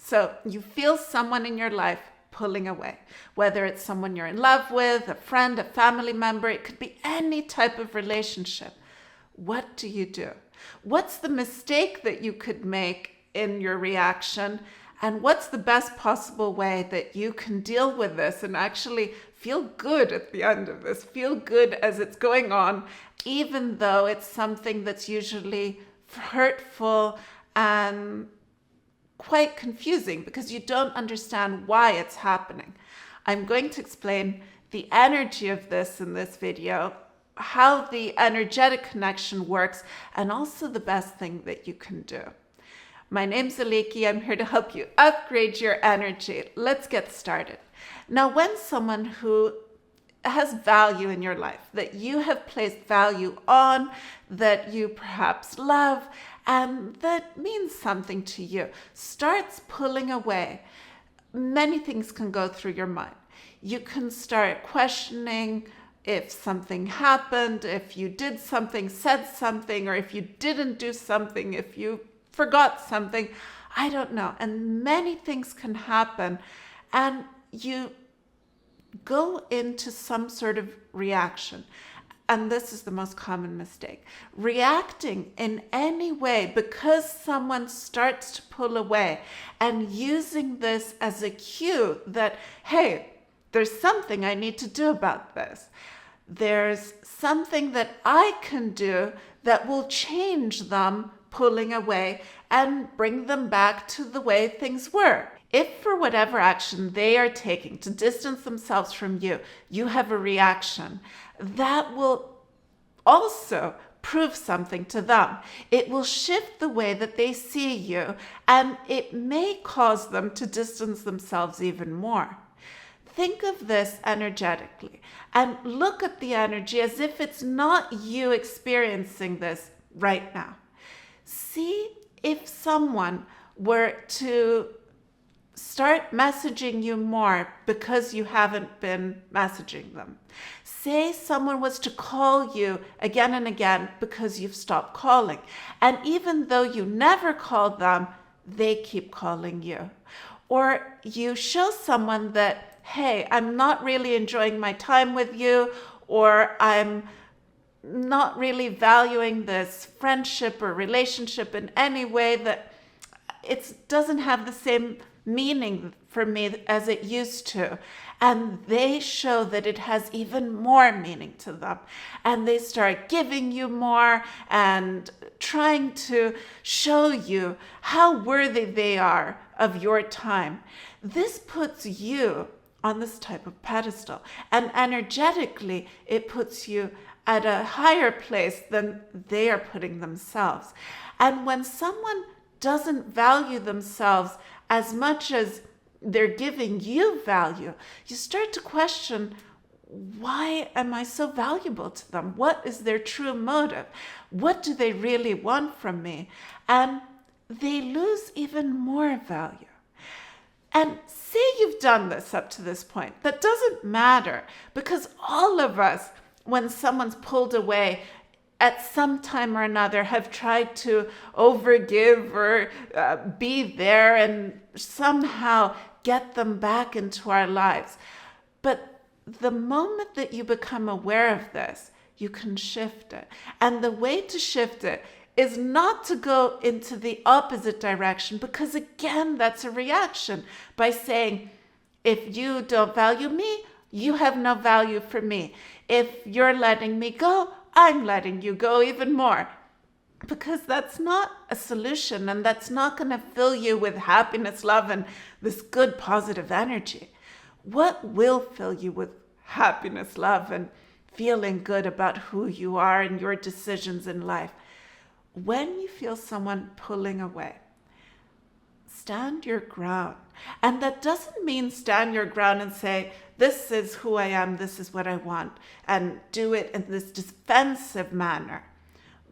So you feel someone in your life pulling away, whether it's someone you're in love with, a friend, a family member, it could be any type of relationship. What do you do? What's the mistake that you could make in your reaction? And what's the best possible way that you can deal with this and actually feel good at the end of this, feel good as it's going on, even though it's something that's usually hurtful and quite confusing because you don't understand why it's happening. I'm going to explain the energy of this in this video, how the energetic connection works, and also the best thing that you can do. My name's Aliki. I'm here to help you upgrade your energy. Let's get started. Now, when someone who has value in your life, that you have placed value on, that you perhaps love, and that means something to you, starts pulling away, many things can go through your mind. You can start questioning if something happened, if you did something, said something, or if you didn't do something, if you forgot something, I don't know. And many things can happen, and you go into some sort of reaction. And this is the most common mistake. Reacting in any way because someone starts to pull away and using this as a cue that, hey, there's something I need to do about this. There's something that I can do that will change them pulling away and bring them back to the way things were. If for whatever action they are taking to distance themselves from you, you have a reaction, that will also prove something to them. It will shift the way that they see you, and it may cause them to distance themselves even more. Think of this energetically and look at the energy as if it's not you experiencing this right now. See if someone were to start messaging you more because you haven't been messaging them. Say someone was to call you again and again because you've stopped calling. And even though you never called them, they keep calling you. Or you show someone that, hey, I'm not really enjoying my time with you, or I'm not really valuing this friendship or relationship in any way, that it doesn't have the same meaning for me as it used to. And they show that it has even more meaning to them. And they start giving you more and trying to show you how worthy they are of your time. This puts you on this type of pedestal. And energetically, it puts you at a higher place than they are putting themselves. And when someone doesn't value themselves as much as they're giving you value, you start to question, why am I so valuable to them? What is their true motive? What do they really want from me? And they lose even more value. And say you've done this up to this point. That doesn't matter, because all of us, when someone's pulled away, at some time or another have tried to overgive or be there and somehow get them back into our lives. But the moment that you become aware of this, you can shift it. And the way to shift it is not to go into the opposite direction, because again, that's a reaction by saying, if you don't value me, you have no value for me. If you're letting me go, I'm letting you go even more. Because that's not a solution, and that's not going to fill you with happiness, love, and this good positive energy. What will fill you with happiness, love, and feeling good about who you are and your decisions in life? When you feel someone pulling away, stand your ground. And that doesn't mean stand your ground and say, this is who I am, this is what I want, and do it in this defensive manner.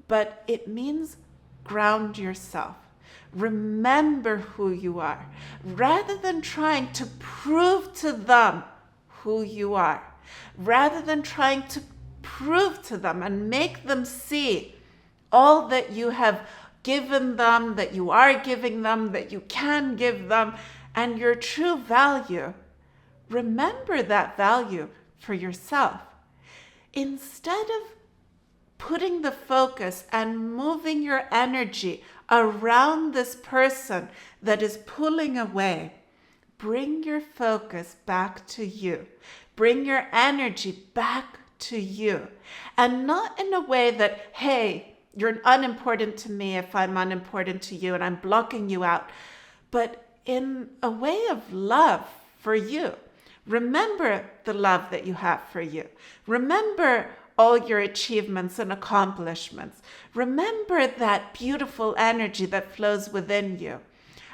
But it means ground yourself. Remember who you are, rather than trying to prove to them who you are, rather than trying to prove to them and make them see all that you have given them, that you are giving them, that you can give them, and your true value, remember that value for yourself. Instead of putting the focus and moving your energy around this person that is pulling away, bring your focus back to you. Bring your energy back to you. And not in a way that, hey, you're unimportant to me if I'm unimportant to you and I'm blocking you out, but in a way of love for you. Remember the love that you have for you. Remember all your achievements and accomplishments. Remember that beautiful energy that flows within you.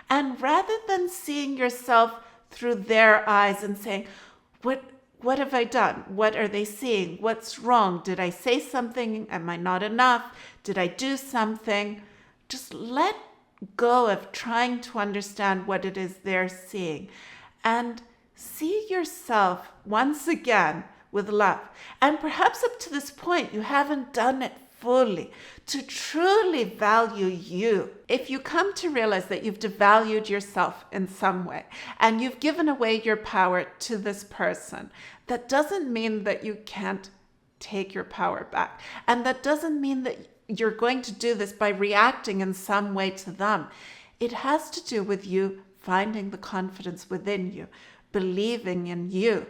And rather than seeing yourself through their eyes and saying, what have I done? What are they seeing? What's wrong? Did I say something? Am I not enough? Did I do something? Just let go of trying to understand what it is they're seeing and see yourself once again with love. And perhaps up to this point, you haven't done it fully to truly value you. If you come to realize that you've devalued yourself in some way and you've given away your power to this person, that doesn't mean that you can't take your power back. And that doesn't mean that you're going to do this by reacting in some way to them. It has to do with you finding the confidence within you, believing in you.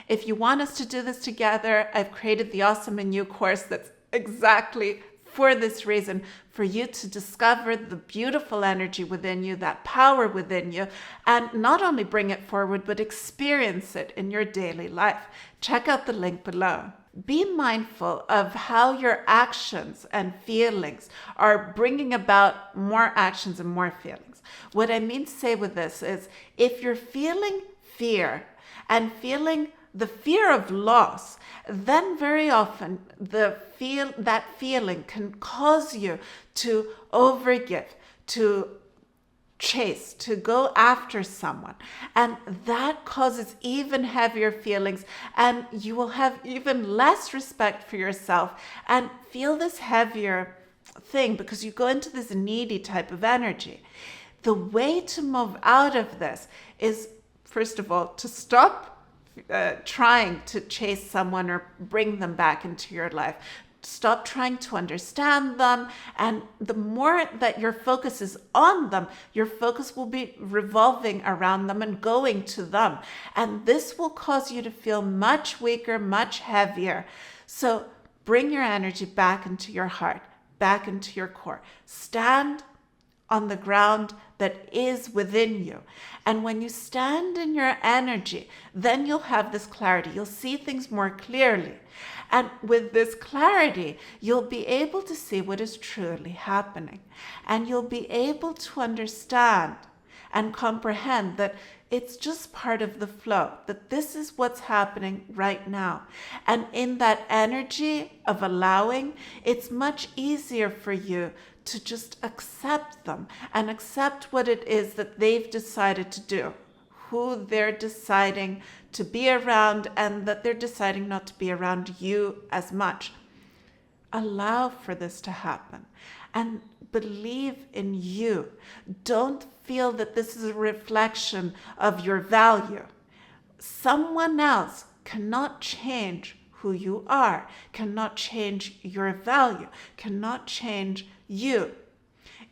If you want us to do this together, I've created the Awesome in You course that's exactly for this reason, for you to discover the beautiful energy within you, that power within you, and not only bring it forward, but experience it in your daily life. Check out the link below. Be mindful of how your actions and feelings are bringing about more actions and more feelings. What I mean to say with this is, if you're feeling fear and feeling the fear of loss, then very often that feeling can cause you to overgive, to chase, to go after someone. And that causes even heavier feelings, and you will have even less respect for yourself and feel this heavier thing because you go into this needy type of energy. The way to move out of this is, first of all, to stop trying to chase someone or bring them back into your life. Stop trying to understand them. And the more that your focus is on them, your focus will be revolving around them and going to them. And this will cause you to feel much weaker, much heavier. So bring your energy back into your heart, back into your core. Stand on the ground that is within you. And when you stand in your energy, then you'll have this clarity. You'll see things more clearly. And with this clarity, you'll be able to see what is truly happening. And you'll be able to understand and comprehend that it's just part of the flow, that this is what's happening right now. And in that energy of allowing, it's much easier for you to just accept them and accept what it is that they've decided to do, who they're deciding to be around, and that they're deciding not to be around you as much. Allow for this to happen and believe in you. Don't feel that this is a reflection of your value. Someone else cannot change who you are, cannot change your value, cannot change you.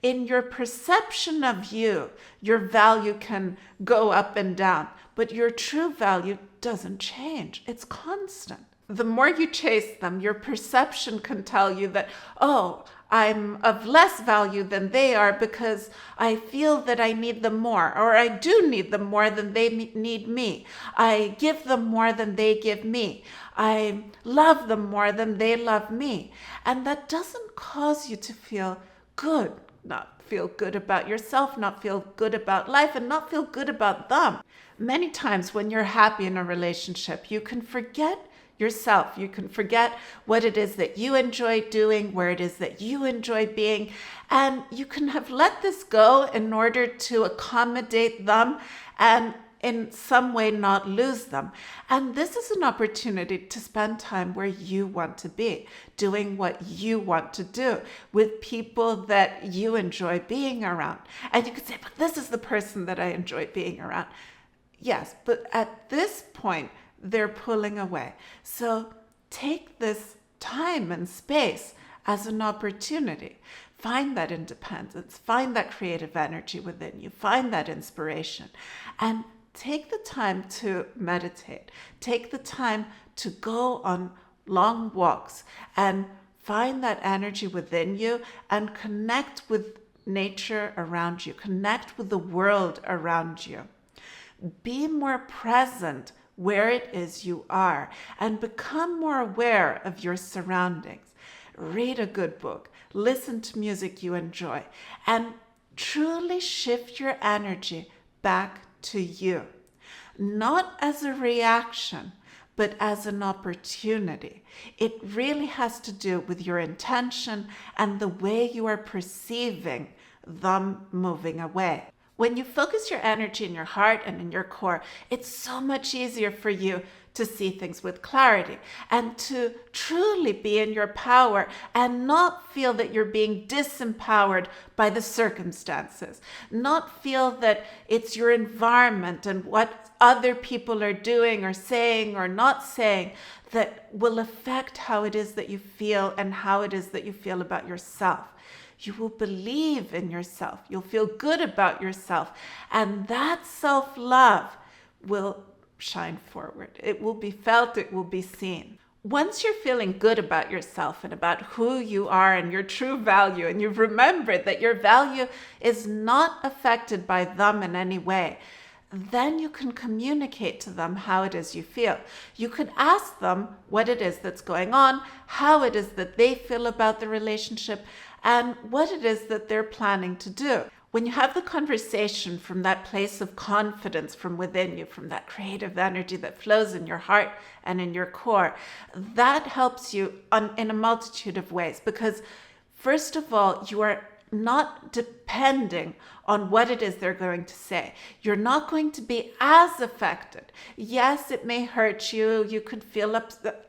In your perception of you, your value can go up and down, but your true value doesn't change. It's constant. The more you chase them, your perception can tell you that, oh, I'm of less value than they are because I feel that I need them more, or I do need them more than they need me. I give them more than they give me. I love them more than they love me. And that doesn't cause you to feel good, not feel good about yourself, not feel good about life, and not feel good about them. Many times when you're happy in a relationship, you can forget yourself. You can forget what it is that you enjoy doing, where it is that you enjoy being, and you can have let this go in order to accommodate them. And in some way not lose them. And this is an opportunity to spend time where you want to be, doing what you want to do with people that you enjoy being around. And you could say, but this is the person that I enjoy being around. Yes, but at this point, they're pulling away. So take this time and space as an opportunity. Find that independence, find that creative energy within you, find that inspiration, and take the time to meditate. Take the time to go on long walks and find that energy within you and connect with nature around you, connect with the world around you. Be more present where it is you are and become more aware of your surroundings. Read a good book, listen to music you enjoy, and truly shift your energy back to you. Not as a reaction, but as an opportunity. It really has to do with your intention and the way you are perceiving them moving away. When you focus your energy in your heart and in your core, it's so much easier for you to see things with clarity and to truly be in your power and not feel that you're being disempowered by the circumstances, not feel that it's your environment and what other people are doing or saying or not saying that will affect how it is that you feel and how it is that you feel about yourself. You will believe in yourself. You'll feel good about yourself. And that self-love will shine forward. It will be felt. It will be seen. Once you're feeling good about yourself and about who you are and your true value, and you've remembered that your value is not affected by them in any way, then you can communicate to them how it is you feel. You could ask them what it is that's going on, how it is that they feel about the relationship, and what it is that they're planning to do. When you have the conversation from that place of confidence from within you, from that creative energy that flows in your heart and in your core, that helps you in a multitude of ways. Because first of all, you are not depending on what it is they're going to say. You're not going to be as affected. Yes, it may hurt you. You could feel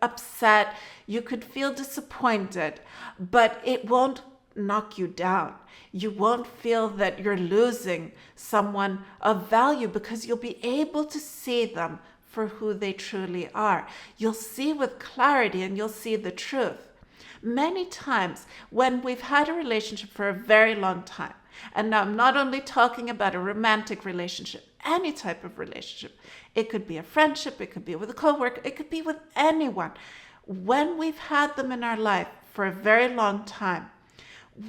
upset. You could feel disappointed, but it won't knock you down. You won't feel that you're losing someone of value because you'll be able to see them for who they truly are. You'll see with clarity and you'll see the truth. Many times when we've had a relationship for a very long time, and now I'm not only talking about a romantic relationship, any type of relationship. It could be a friendship, it could be with a coworker, it could be with anyone. When we've had them in our life for a very long time,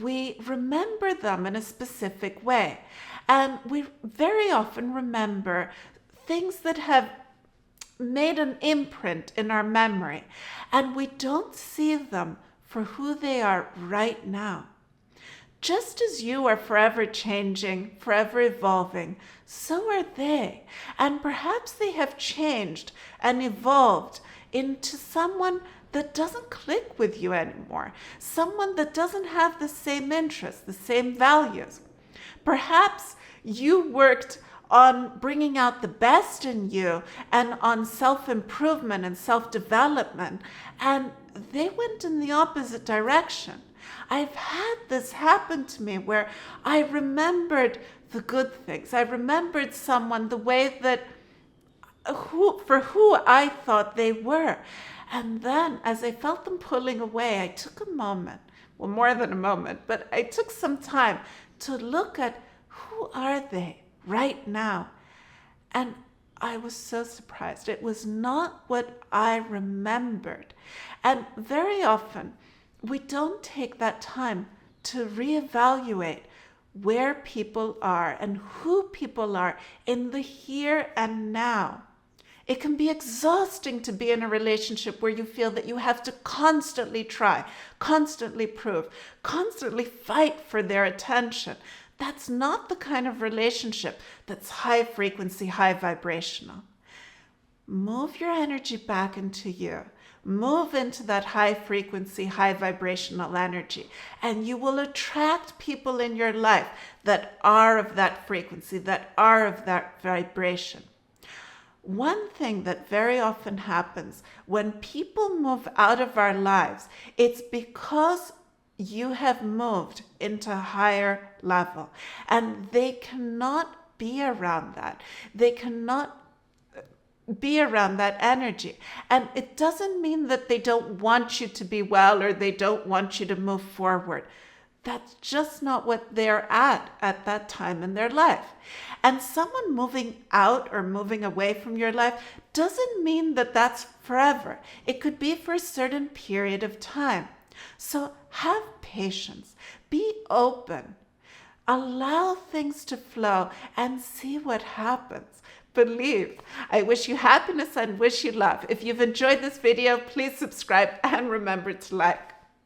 we remember them in a specific way. And we very often remember things that have made an imprint in our memory, and we don't see them for who they are right now. Just as you are forever changing, forever evolving, so are they. And perhaps they have changed and evolved into someone that doesn't click with you anymore, someone that doesn't have the same interests, the same values. Perhaps you worked on bringing out the best in you and on self-improvement and self-development, and they went in the opposite direction. I've had this happen to me where I remembered the good things. I remembered someone the way that for who I thought they were. And then as I felt them pulling away, I took a moment, well, more than a moment, but I took some time to look at who are they right now. And I was so surprised. It was not what I remembered. And very often, we don't take that time to reevaluate where people are and who people are in the here and now. It can be exhausting to be in a relationship where you feel that you have to constantly try, constantly prove, constantly fight for their attention. That's not the kind of relationship that's high frequency, high vibrational. Move your energy back into you. Move into that high frequency, high vibrational energy, and you will attract people in your life that are of that frequency, that are of that vibration. One thing that very often happens when people move out of our lives, it's because you have moved into a higher level and they cannot be around that. They cannot be around that energy. And it doesn't mean that they don't want you to be well or they don't want you to move forward. That's just not what they're at that time in their life. And someone moving out or moving away from your life doesn't mean that that's forever. It could be for a certain period of time. So have patience, be open, allow things to flow and see what happens. Believe. I wish you happiness and wish you love. If you've enjoyed this video, please subscribe and remember to like.